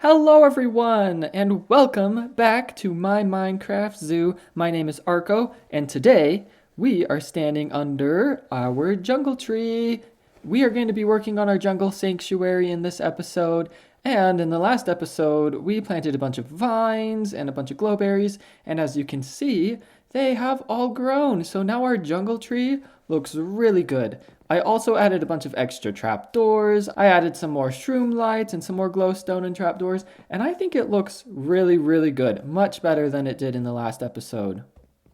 Hello everyone, and welcome back to my Minecraft zoo. My name is Arco, and today we are standing under our jungle tree. We are going to be working on our jungle sanctuary in this episode, and in the last episode, we planted a bunch of vines and a bunch of glowberries, and as you can see, they have all grown. So now our jungle tree looks really good. I also added a bunch of extra trapdoors. I added some more shroom lights and some more glowstone and trapdoors, and I think it looks really, really good. Much better than it did in the last episode.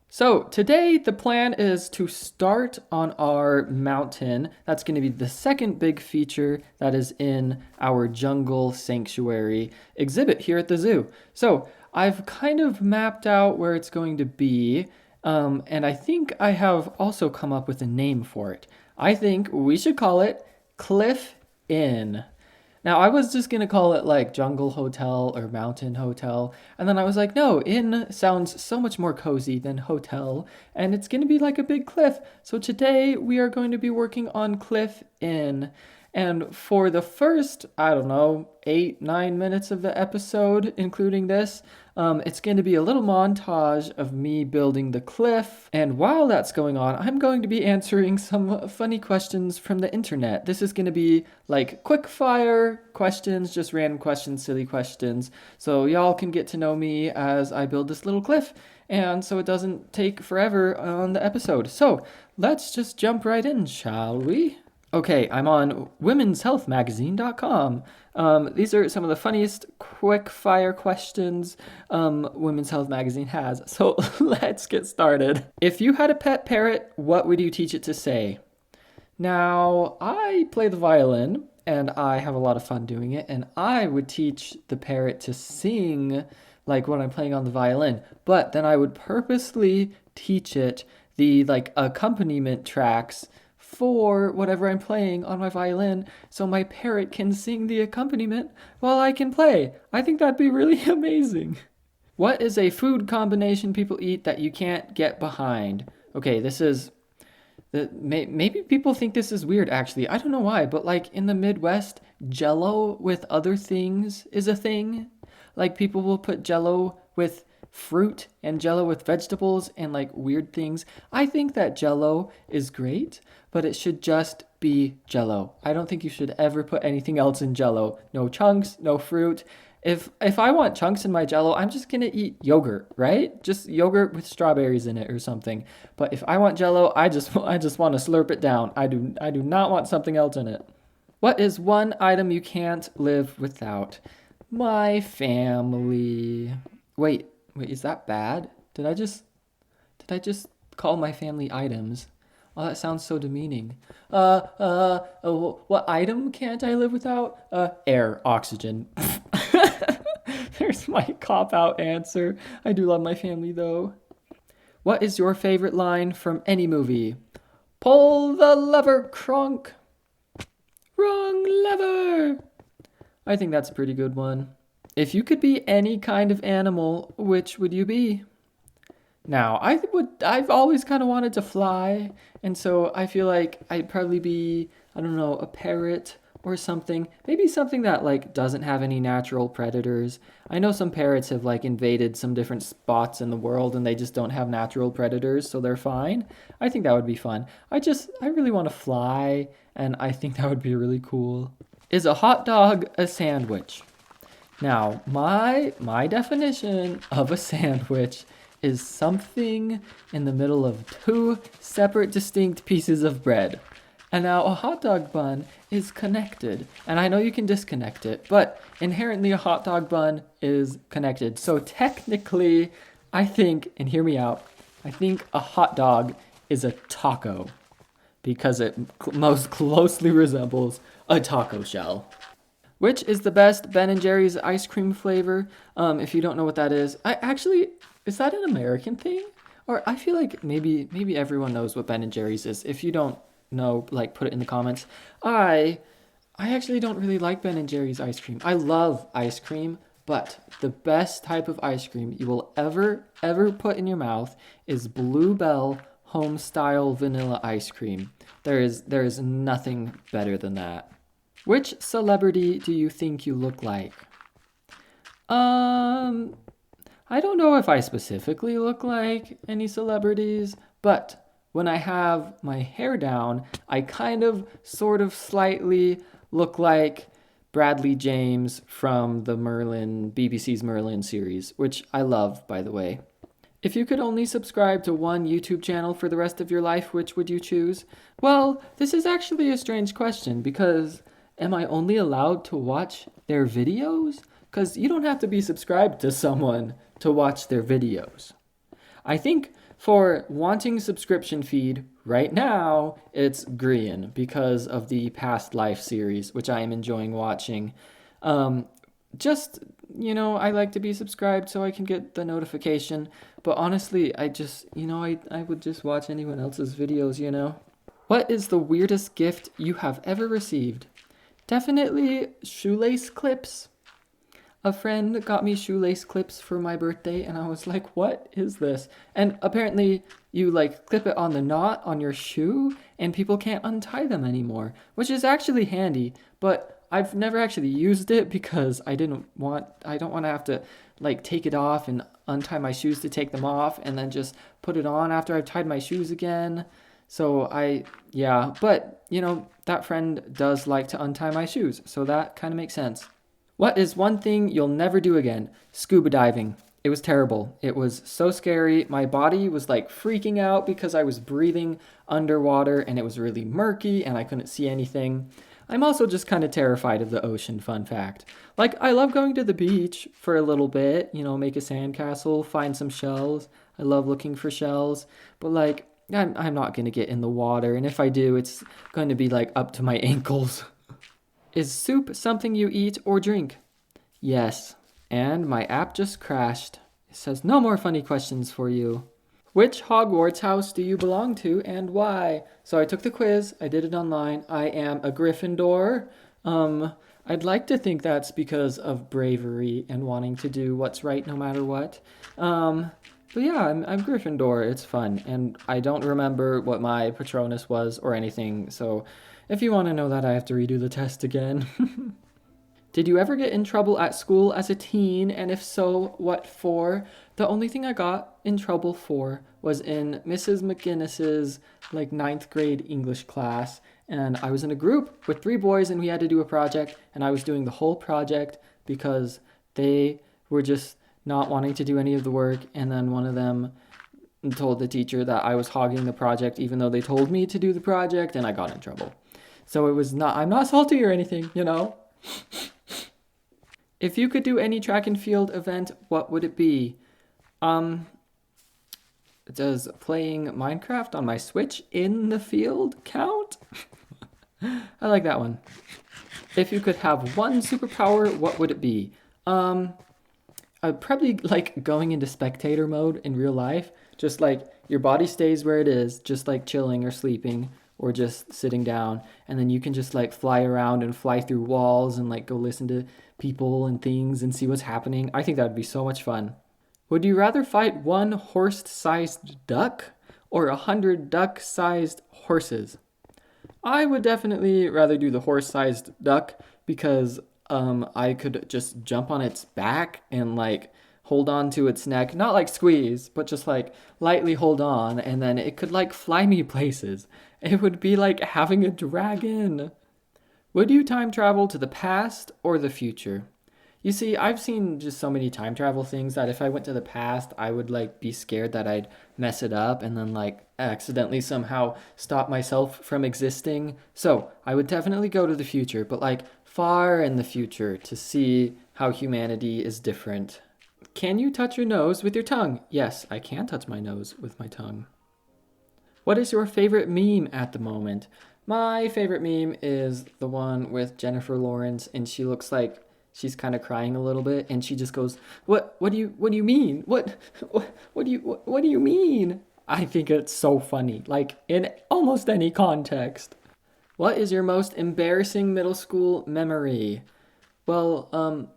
So today the plan is to start on our mountain. That's going to be the second big feature that is in our jungle sanctuary exhibit here at the zoo. So I've kind of mapped out where it's going to be, and I think I have also come up with a name for it. I think we should call it Cliff Inn. Now, I was just going to call it like Jungle Hotel or Mountain Hotel. And then I was like, no, inn sounds so much more cozy than hotel. And it's going to be like a big cliff. So today we are going to be working on Cliff Inn. And for the first, I don't know, 8-9 minutes of the episode, including this, it's going to be a little montage of me building the cliff. And while that's going on, I'm going to be answering some funny questions from the internet. This is going to be like quick fire questions, just random questions, silly questions. So y'all can get to know me as I build this little cliff. And so it doesn't take forever on the episode. So let's just jump right in, shall we? Okay, I'm on womenshealthmagazine.com. These are some of the funniest quick fire questions Women's Health Magazine has. So let's get started. If you had a pet parrot, what would you teach it to say? Now, I play the violin and I have a lot of fun doing it, and I would teach the parrot to sing like when I'm playing on the violin, but then I would purposely teach it the like accompaniment tracks for whatever I'm playing on my violin so my parrot can sing the accompaniment while I can play. I think that'd be really amazing. What is a food combination people eat that you can't get behind? Okay, this is... maybe people think this is weird, actually. I don't know why, but like in the Midwest, Jello with other things is a thing. Like people will put Jello with fruit and Jello with vegetables and like weird things. I think that Jello is great, but it should just be Jello. I don't think you should ever put anything else in Jello. No chunks, no fruit. If I want chunks in my Jello, I'm just gonna eat yogurt, right? Just yogurt with strawberries in it or something. But if I want Jello, I just want to slurp it down. I do not want something else in it. What is one item you can't live without? My family. Wait, is that bad? Did I just call my family items? Oh, that sounds so demeaning. What item can't I live without? Air, oxygen. There's my cop-out answer. I do love my family, though. What is your favorite line from any movie? Pull the lever, Kronk. Wrong lever. I think that's a pretty good one. If you could be any kind of animal, which would you be? Now, I've always kind of wanted to fly, and so I feel like I'd probably be, I don't know, a parrot or something. Maybe something that like doesn't have any natural predators. I know some parrots have like invaded some different spots in the world and they just don't have natural predators, so they're fine. I think that would be fun. I really want to fly, and I think that would be really cool. Is a hot dog a sandwich? Now, my definition of a sandwich is something in the middle of two separate distinct pieces of bread. And now a hot dog bun is connected. And I know you can disconnect it, but inherently a hot dog bun is connected. So technically, I think, and hear me out, I think a hot dog is a taco because it most closely resembles a taco shell. Which is the best Ben & Jerry's ice cream flavor? If you don't know what that is, is that an American thing? Or I feel like maybe everyone knows what Ben & Jerry's is. If you don't know, like, put it in the comments. I actually don't really like Ben & Jerry's ice cream. I love ice cream, but the best type of ice cream you will ever put in your mouth is Bluebell home style vanilla ice cream. There is nothing better than that. Which celebrity do you think you look like? Um, I don't know if I specifically look like any celebrities, but when I have my hair down, I kind of, sort of, slightly look like Bradley James from the BBC's Merlin series, which I love, by the way. If you could only subscribe to one YouTube channel for the rest of your life, which would you choose? Well, this is actually a strange question because am I only allowed to watch their videos? Because you don't have to be subscribed to someone to watch their videos. I think for wanting subscription feed right now, it's Grian because of the Past Life series, which I am enjoying watching. Um, just, I like to be subscribed so I can get the notification. But honestly, I would just watch anyone else's videos. What is the weirdest gift you have ever received? Definitely shoelace clips. A friend got me shoelace clips for my birthday, and I was like, what is this? And apparently, you like clip it on the knot on your shoe, and people can't untie them anymore, which is actually handy, but I've never actually used it because I don't want to have to like take it off and untie my shoes to take them off and then just put it on after I've tied my shoes again. So yeah, but that friend does like to untie my shoes, so that kind of makes sense. What is one thing you'll never do again? Scuba diving. It was terrible. It was so scary. My body was like freaking out because I was breathing underwater and it was really murky and I couldn't see anything. I'm also just kind of terrified of the ocean, fun fact. Like, I love going to the beach for a little bit, make a sandcastle, find some shells. I love looking for shells, but like, I'm not going to get in the water, and if I do, it's going to be like up to my ankles. Is soup something you eat or drink? Yes. And my app just crashed. It says no more funny questions for you. Which Hogwarts house do you belong to and why? So I took the quiz. I did it online. I am a Gryffindor. I'd like to think that's because of bravery and wanting to do what's right no matter what. But yeah, I'm Gryffindor. It's fun. And I don't remember what my Patronus was or anything. So if you want to know that, I have to redo the test again. Did you ever get in trouble at school as a teen? And if so, what for? The only thing I got in trouble for was in Mrs. McGinnis's like ninth grade English class. And I was in a group with 3 boys and we had to do a project. And I was doing the whole project because they were just not wanting to do any of the work. And then one of them told the teacher that I was hogging the project even though they told me to do the project, and I got in trouble. So I'm not salty or anything. If you could do any track and field event, what would it be? Does playing Minecraft on my Switch in the field count? I like that one. If you could have one superpower, what would it be? I'd probably like going into spectator mode in real life. Just like your body stays where it is, just like chilling or sleeping or just sitting down. And then you can just like fly around and fly through walls and like go listen to people and things and see what's happening. I think that would be so much fun. Would you rather fight one horse-sized duck or 100 duck-sized horses? I would definitely rather do the horse-sized duck because I could just jump on its back and like hold on to its neck, not like squeeze, but just like lightly hold on, and then it could like fly me places. It would be like having a dragon. Would you time travel to the past or the future? You see, I've seen just so many time travel things that if I went to the past, I would like be scared that I'd mess it up and then like accidentally somehow stop myself from existing. So I would definitely go to the future, but like far in the future to see how humanity is different. Can you touch your nose with your tongue? Yes, I can touch my nose with my tongue. What is your favorite meme at the moment? My favorite meme is the one with Jennifer Lawrence, and she looks like she's kind of crying a little bit, and she just goes, What do you mean? What do you mean?" I think it's so funny, like in almost any context. What is your most embarrassing middle school memory? Well,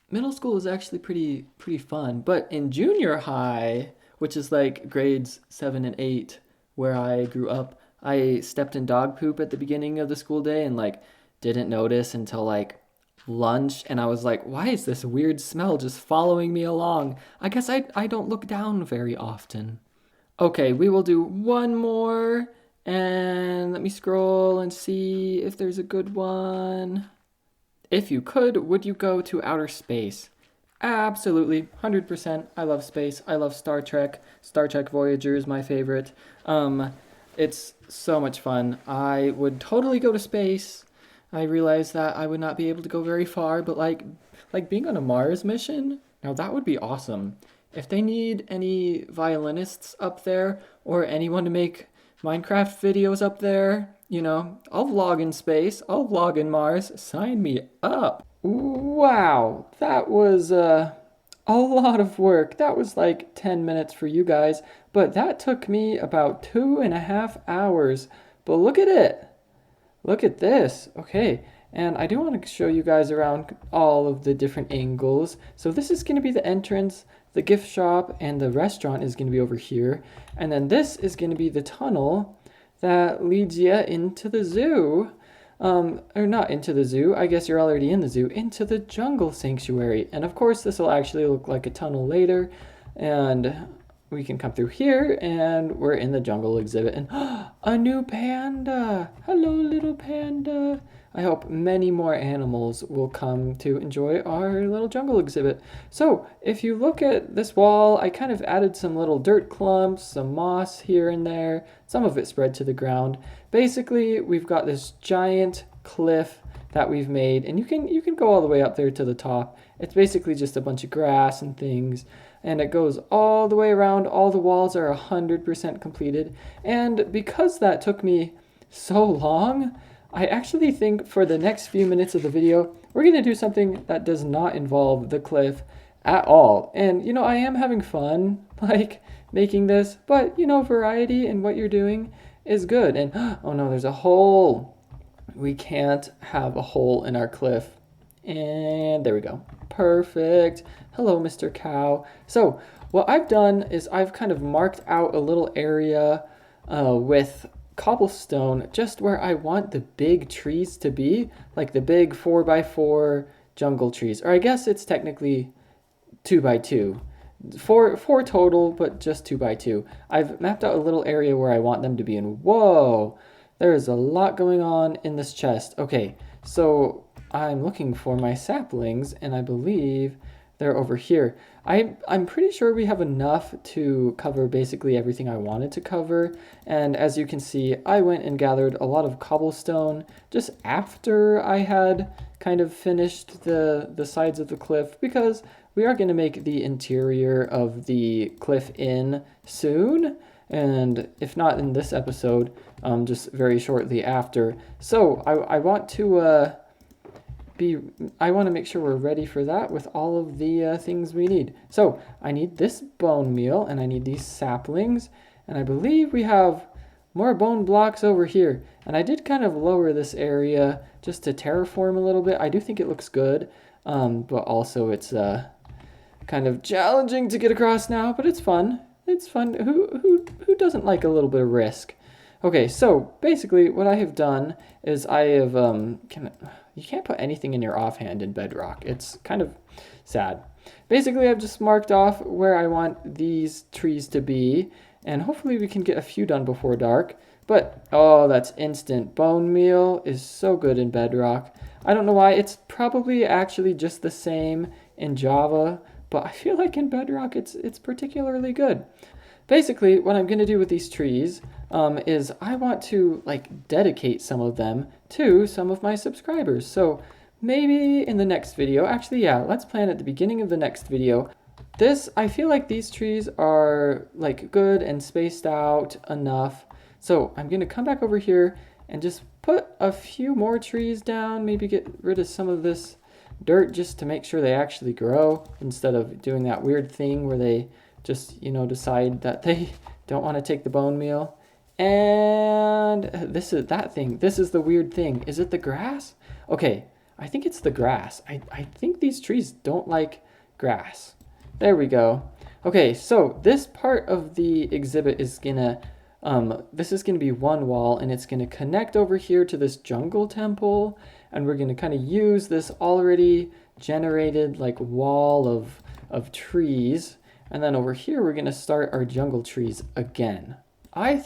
middle school was actually pretty fun, but in junior high, which is like grades 7 and 8, where I grew up, I stepped in dog poop at the beginning of the school day and like didn't notice until like lunch and I was like, why is this weird smell just following me along? I guess I don't look down very often. Okay, we will do one more, and let me scroll and see if there's a good one. If you could, would you go to outer space? Absolutely, 100%. I love space. I love Star Trek. Star Trek Voyager is my favorite. It's so much fun. I would totally go to space. I realize that I would not be able to go very far, but like being on a Mars mission, now that would be awesome. If they need any violinists up there or anyone to make Minecraft videos up there, I'll vlog in space, I'll vlog in Mars. Sign me up. Wow, that was a lot of work. That was like 10 minutes for you guys, but that took me about 2.5 hours. But look at it. Look at this. Okay, and I do want to show you guys around all of the different angles. So this is going to be the entrance, the gift shop, and the restaurant is going to be over here. And then this is going to be the tunnel that leads you into the zoo. Or not into the zoo, I guess you're already in the zoo, into the jungle sanctuary. And of course, this will actually look like a tunnel later. And we can come through here, and we're in the jungle exhibit. And a new panda! Hello, little panda! I hope many more animals will come to enjoy our little jungle exhibit. So, if you look at this wall, I kind of added some little dirt clumps, some moss here and there, some of it spread to the ground. Basically, we've got this giant cliff that we've made, and you can go all the way up there to the top. It's basically just a bunch of grass and things, and it goes all the way around. All the walls are 100% completed, and because that took me so long, I actually think for the next few minutes of the video, we're going to do something that does not involve the cliff at all. And, I am having fun, making this, but, variety in what you're doing is good. And, oh no, there's a hole. We can't have a hole in our cliff. And there we go. Perfect. Hello, Mr. Cow. So, what I've done is I've kind of marked out a little area with cobblestone just where I want the big trees to be, like the big 4x4 jungle trees, or I guess it's technically 2x2, four total, but just 2x2. I've mapped out a little area where I want them to be in. Whoa, there's a lot going on in this chest. Okay, so I'm looking for my saplings, and I believe they're over here. I'm pretty sure we have enough to cover basically everything I wanted to cover. And as you can see, I went and gathered a lot of cobblestone just after I had kind of finished the sides of the cliff, because we are going to make the interior of the cliff in soon. And if not in this episode, just very shortly after. So I want to I want to make sure we're ready for that with all of the things we need. So I need this bone meal, and I need these saplings, and I believe we have more bone blocks over here. And I did kind of lower this area just to terraform a little bit. I do think it looks good, but also it's kind of challenging to get across now, but it's fun. It's fun. Who doesn't like a little bit of risk? Okay, so basically what I have done is I have you can't put anything in your offhand in Bedrock. It's kind of sad. Basically, I've just marked off where I want these trees to be, and hopefully we can get a few done before dark. But, oh, that's instant. Bone meal is so good in Bedrock. I don't know why. It's probably actually just the same in Java, but I feel like in Bedrock it's particularly good. Basically, what I'm going to do with these trees is I want to dedicate some of them to some of my subscribers. So maybe in the next video, actually, yeah, let's plan at the beginning of the next video. I feel like these trees are good and spaced out enough. So I'm going to come back over here and just put a few more trees down, maybe get rid of some of this dirt just to make sure they actually grow, instead of doing that weird thing where they just, decide that they don't want to take the bone meal. And this is that thing. This is the weird thing. Is it the grass? Okay, I think it's the grass. I think these trees don't like grass. There we go. Okay, so this part of the exhibit is gonna, this is gonna be one wall, and it's gonna connect over here to this jungle temple. and we're going to kind of use this already generated like wall of trees. And then over here, we're going to start our jungle trees again. I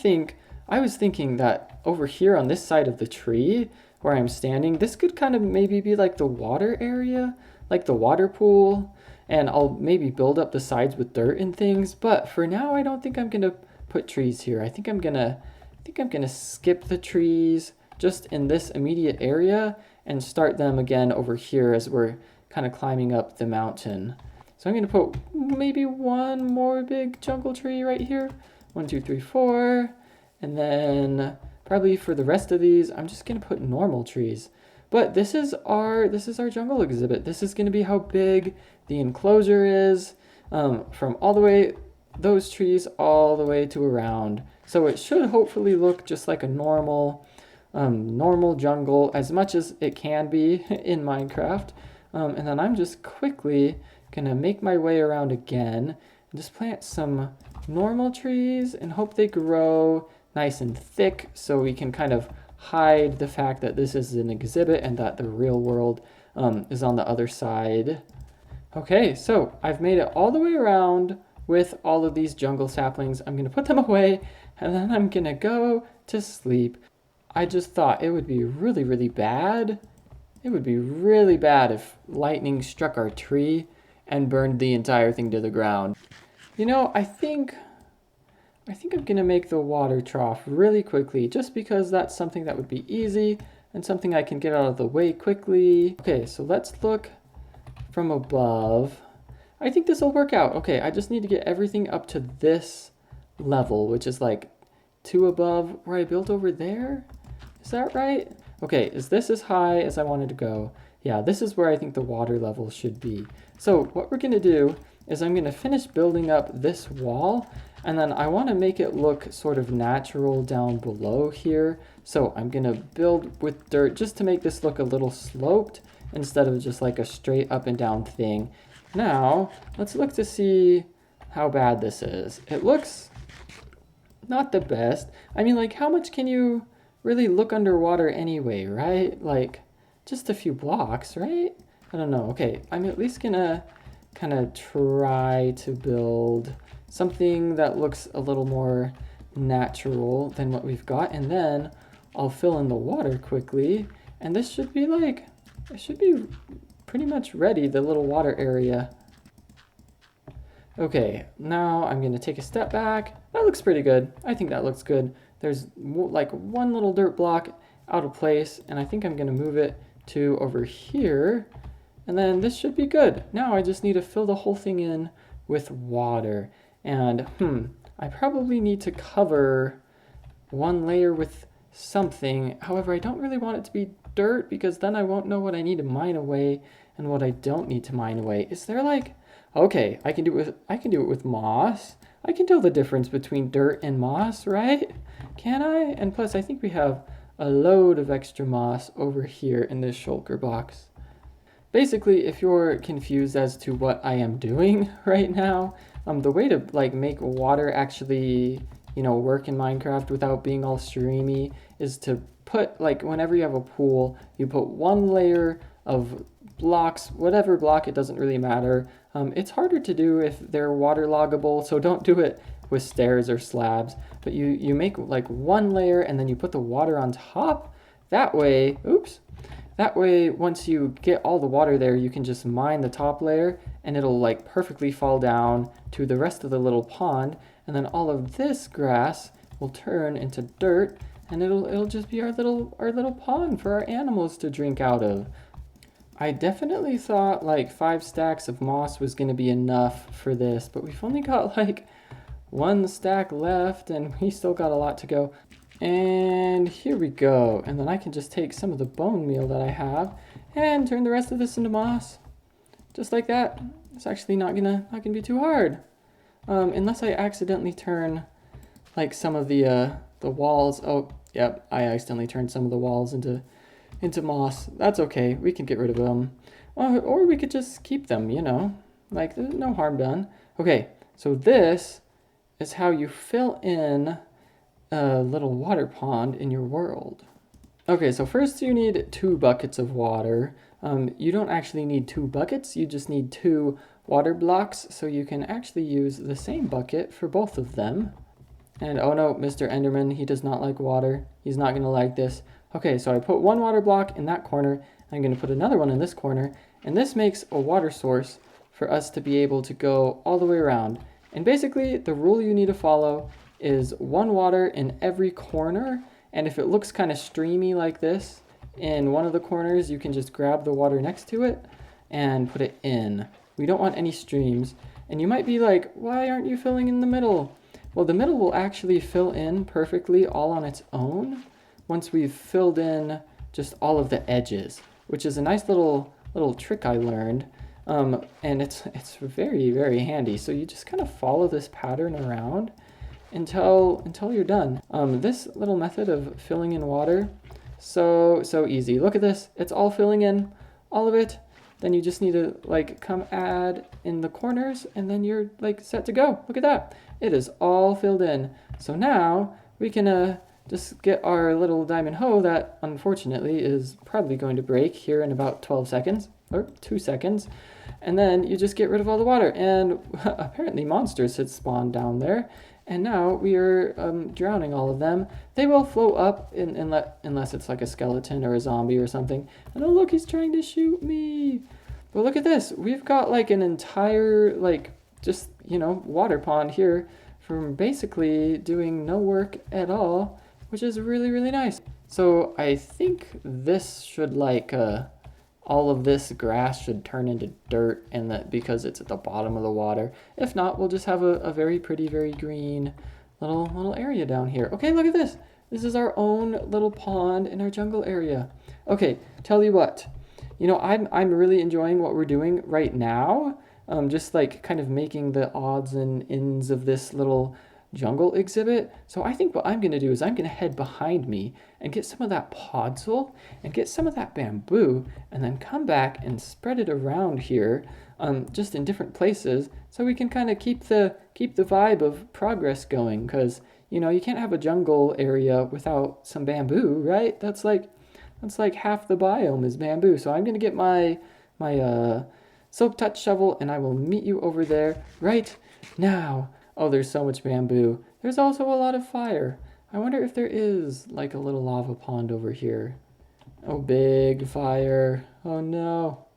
was thinking that over here on this side of the tree where I'm standing, this could kind of maybe be like the water area, like the water pool. And I'll maybe build up the sides with dirt and things. But for now, I don't think I'm going to put trees here. I think I'm going to skip the trees just in this immediate area and start them again over here as we're kind of climbing up the mountain. So I'm going to put maybe one more big jungle tree right here. 1, 2, 3, 4. And then probably for the rest of these, I'm just going to put normal trees. But this is our jungle exhibit. This is going to be how big the enclosure is, from all the way, those trees all the way to around. So it should hopefully look just like a normal jungle, as much as it can be in Minecraft. And then I'm just quickly gonna make my way around again and just plant some normal trees and hope they grow nice and thick so we can kind of hide the fact that this is an exhibit and that the real world is on the other side. Okay, so I've made it all the way around with all of these jungle saplings. I'm gonna put them away and then I'm gonna go to sleep. I just thought it would be really, really bad. It would be really bad if lightning struck our tree and burned the entire thing to the ground. You know, I think I'm gonna make the water trough really quickly just because that's something that would be easy and something I can get out of the way quickly. Okay, so let's look from above. I think this will work out. Okay, I just need to get everything up to this level, which is like 2 above where I built over there. Is that right? Okay, is this as high as I wanted to go? Yeah, this is where I think the water level should be. So what we're gonna do is I'm gonna finish building up this wall, and then I wanna make it look sort of natural down below here. So I'm gonna build with dirt just to make this look a little sloped instead of just like a straight up and down thing. Now, let's look to see how bad this is. It looks not the best. I mean, like, how much can you really look underwater anyway, right? Like, just a few blocks, right? I don't know. Okay, I'm at least gonna kind of try to build something that looks a little more natural than what we've got, and then I'll fill in the water quickly, and this should be like, it should be pretty much ready, the little water area. Okay, now I'm gonna take a step back. That looks pretty good. I think that looks good. There's like one little dirt block out of place, and I think I'm gonna move it to over here, and then this should be good. Now I just need to fill the whole thing in with water, and I probably need to cover one layer with something. However, I don't really want it to be dirt because then I won't know what I need to mine away and what I don't need to mine away. Is there like, okay, I can do it with moss. I can tell the difference between dirt and moss, right? Can I? And plus, I think we have a load of extra moss over here in this shulker box. Basically, if you're confused as to what I am doing right now, the way to like make water actually, work in Minecraft without being all streamy is to put, like, whenever you have a pool, you put one layer of blocks, whatever block, it doesn't really matter. It's harder to do if they're waterloggable, so don't do it with stairs or slabs, but you make like one layer and then you put the water on top. That way, once you get all the water there, you can just mine the top layer and it'll like perfectly fall down to the rest of the little pond, and then all of this grass will turn into dirt, and it'll just be our little pond for our animals to drink out of. I definitely thought like 5 stacks of moss was going to be enough for this, but we've only got like 1 stack left and we still got a lot to go. And here we go. And then I can just take some of the bone meal that I have and turn the rest of this into moss. Just like that. It's actually not gonna be too hard. Unless I accidentally turn like some of the walls. Oh, yep, I accidentally turned some of the walls into moss. That's okay, we can get rid of them. Or we could just keep them, like there's no harm done. Okay, so this is how you fill in a little water pond in your world. Okay, so first you need 2 buckets of water. You don't actually need 2 buckets, you just need 2 water blocks, so you can actually use the same bucket for both of them. And oh no, Mr. Enderman, he does not like water. He's not gonna like this. Okay, so I put 1 water block in that corner. I'm gonna put another one in this corner, and this makes a water source for us to be able to go all the way around. And basically, the rule you need to follow is 1 water in every corner, and if it looks kind of streamy like this in one of the corners, you can just grab the water next to it and put it in. We don't want any streams. And you might be like, why aren't you filling in the middle? Well, the middle will actually fill in perfectly all on its own once we've filled in just all of the edges, which is a nice little trick I learned. And it's very, very handy. So you just kind of follow this pattern around until you're done. This little method of filling in water, so easy. Look at this. It's all filling in, all of it. Then you just need to like come add in the corners, and then you're like set to go. Look at that. It is all filled in. So now we can just get our little diamond hoe that unfortunately is probably going to break here in about 12 seconds or 2 seconds. And then you just get rid of all the water. And apparently monsters had spawned down there. And now we are drowning all of them. They will float up unless it's like a skeleton or a zombie or something. And oh look, he's trying to shoot me. But look at this. We've got like an entire just, water pond here from basically doing no work at all, which is really, really nice. So I think this should all of this grass should turn into dirt, and that because it's at the bottom of the water. If not, we'll just have a very pretty, very green little area down here. Okay, look at this. This is our own little pond in our jungle area. Okay, tell you what. I'm really enjoying what we're doing right now. Just like kind of making the odds and ends of this little jungle exhibit. So I think what I'm going to do is I'm going to head behind me and get some of that podzol and get some of that bamboo, and then come back and spread it around here, just in different places, so we can kind of keep the vibe of progress going. Because you can't have a jungle area without some bamboo, right? That's like half the biome is bamboo. So I'm going to get my silk touch shovel, and I will meet you over there right now. Oh, there's so much bamboo. There's also a lot of fire. I wonder if there is like a little lava pond over here. Oh, big fire. Oh no.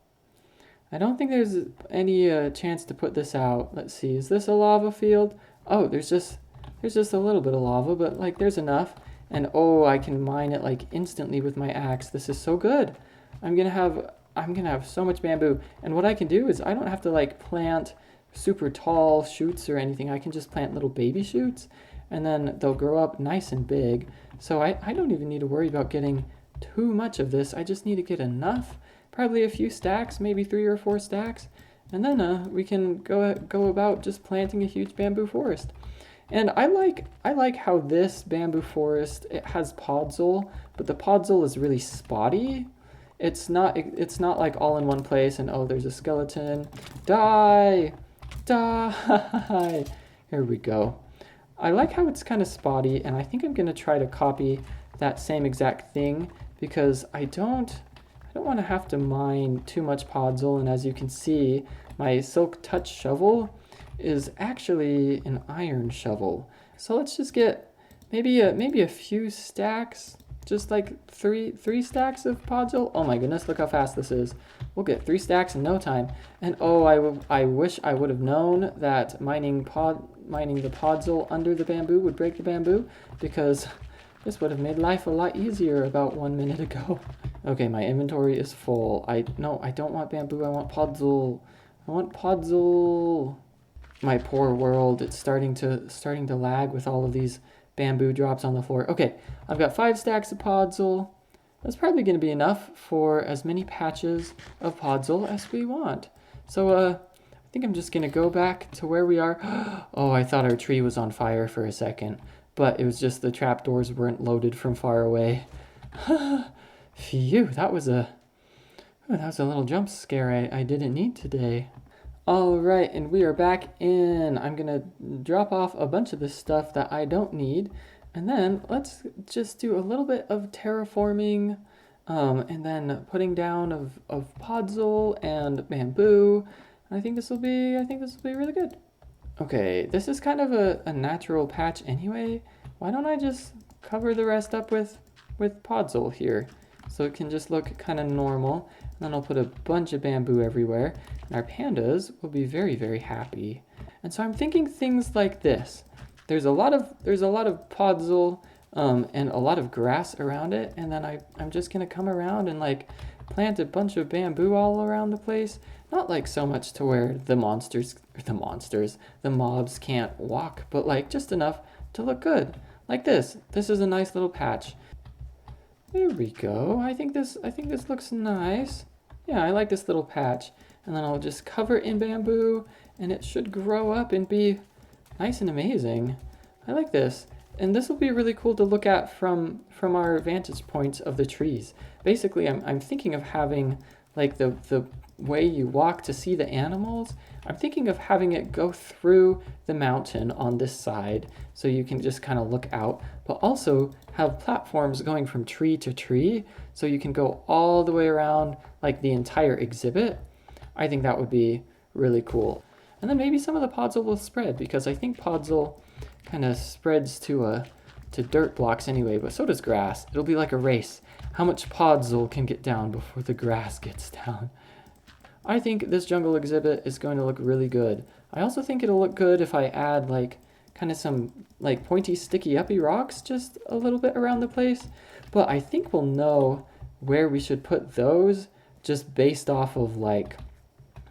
I don't think there's any chance to put this out. Let's see. Is this a lava field? Oh, there's just a little bit of lava, but there's enough. And oh, I can mine it instantly with my axe. This is so good. I'm gonna have so much bamboo. And what I can do is I don't have to plant super tall shoots or anything. I can just plant little baby shoots, and then they'll grow up nice and big. So I don't even need to worry about getting too much of this. I just need to get enough, probably a few stacks, maybe 3 or 4 stacks, and then we can go about just planting a huge bamboo forest. And I like how this bamboo forest, it has podzol, but the podzol is really spotty. It's not like all in one place, and oh, there's a skeleton. Die! Here we go. I like how it's kind of spotty, and I think I'm going to try to copy that same exact thing, because I don't want to have to mine too much podzol. And as you can see, my silk touch shovel is actually an iron shovel. So let's just get maybe a few stacks, just like three stacks of podzol. Oh my goodness, look how fast this is. We'll get 3 stacks in no time. And oh, I wish I would have known that mining the podzol under the bamboo would break the bamboo, because this would have made life a lot easier about 1 minute ago. Okay, my inventory is full. I don't want bamboo. I want podzol. My poor world. It's starting to lag with all of these bamboo drops on the floor. Okay, I've got 5 stacks of podzol. That's probably going to be enough for as many patches of podzol as we want. So I think I'm just going to go back to where we are. Oh, I thought our tree was on fire for a second, but it was just the trapdoors weren't loaded from far away. Phew, that was a little jump scare I didn't need today. All right, and we are back in. I'm going to drop off a bunch of this stuff that I don't need. And then let's just do a little bit of terraforming, and then putting down of podzol and bamboo. I think this will be really good. Okay, this is kind of a natural patch anyway. Why don't I just cover the rest up with podzol here, so it can just look kind of normal. And then I'll put a bunch of bamboo everywhere, and our pandas will be very, very happy. And so I'm thinking things like this. There's a lot of podzol, and a lot of grass around it, and then I'm just gonna come around and like plant a bunch of bamboo all around the place. Not like so much to where the mobs can't walk, but like just enough to look good. Like this. This is a nice little patch. There we go. I think this looks nice. Yeah, I like this little patch. And then I'll just cover it in bamboo, and it should grow up and be nice and amazing. I like this. And this will be really cool to look at from our vantage points of the trees. Basically, I'm thinking of having like the way you walk to see the animals. I'm thinking of having it go through the mountain on this side so you can just kind of look out, but also have platforms going from tree to tree so you can go all the way around like the entire exhibit. I think that would be really cool. And then maybe some of the podzol will spread, because I think podzol kind of spreads to dirt blocks anyway, but so does grass. It'll be like a race. How much podzol can get down before the grass gets down? I think this jungle exhibit is going to look really good. I also think it'll look good if I add like kind of some like pointy sticky uppy rocks just a little bit around the place. But I think we'll know where we should put those just based off of like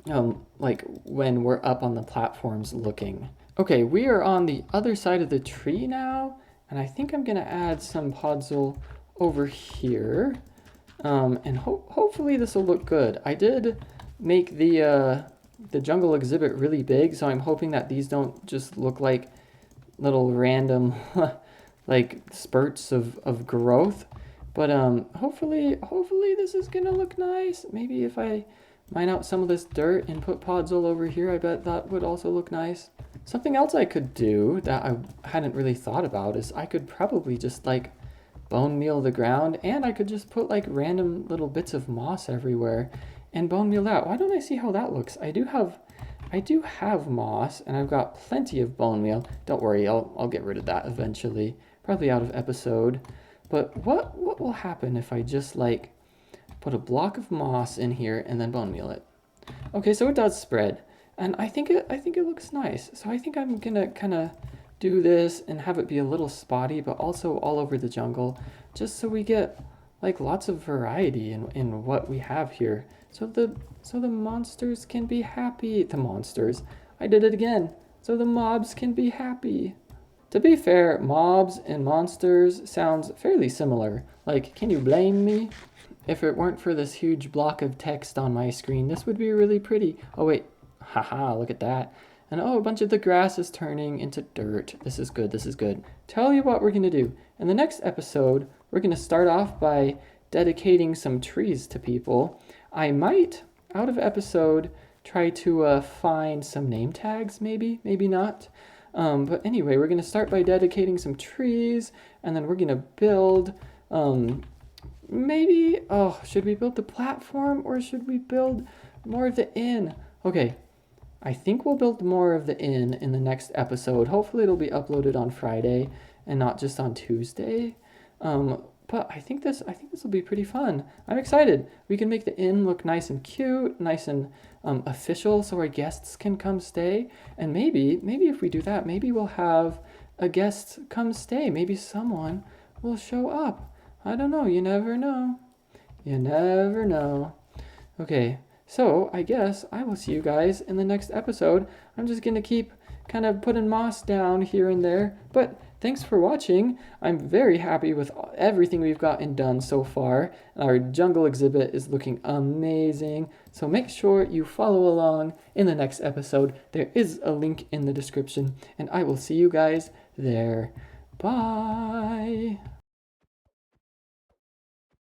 when we're up on the platforms looking. Okay, we are on the other side of the tree now, and I think I'm gonna add some podzol over here, and hopefully this will look good. I did make the jungle exhibit really big, so I'm hoping that these don't just look like little random like spurts of growth. But hopefully this is gonna look nice. Maybe if I mine out some of this dirt and put podzol over here, I bet that would also look nice. Something else I could do that I hadn't really thought about is I could probably just like bone meal the ground, and I could just put like random little bits of moss everywhere and bone meal that. Why don't I see how that looks? I do have moss, and I've got plenty of bone meal. Don't worry, I'll get rid of that eventually, probably out of episode. But what will happen if I just like put a block of moss in here and then bone meal it? Okay, so it does spread, and I think it looks nice. So I think I'm gonna kind of do this and have it be a little spotty, but also all over the jungle, just so we get like lots of variety in what we have here. So the monsters can be happy. The monsters. I did it again. So the mobs can be happy. To be fair, mobs and monsters sounds fairly similar. Like, can you blame me? If it weren't for this huge block of text on my screen, this would be really pretty. Oh wait, haha, look at that. And oh, a bunch of the grass is turning into dirt. This is good, this is good. Tell you what we're gonna do. In the next episode, we're gonna start off by dedicating some trees to people. I might, out of episode, try to find some name tags, maybe not. But anyway, we're gonna start by dedicating some trees, and then we're gonna build, maybe, should we build the platform, or should we build more of the inn? Okay, I think we'll build more of the inn in the next episode. Hopefully it'll be uploaded on Friday and not just on Tuesday. But I think this will be pretty fun. I'm excited. We can make the inn look nice and cute, nice and official, so our guests can come stay. And maybe if we do that, maybe we'll have a guest come stay. Maybe someone will show up. I don't know. You never know. You never know. Okay, so I guess I will see you guys in the next episode. I'm just going to keep kind of putting moss down here and there. But thanks for watching. I'm very happy with everything we've gotten done so far. Our jungle exhibit is looking amazing. So make sure you follow along in the next episode. There is a link in the description, and I will see you guys there. Bye.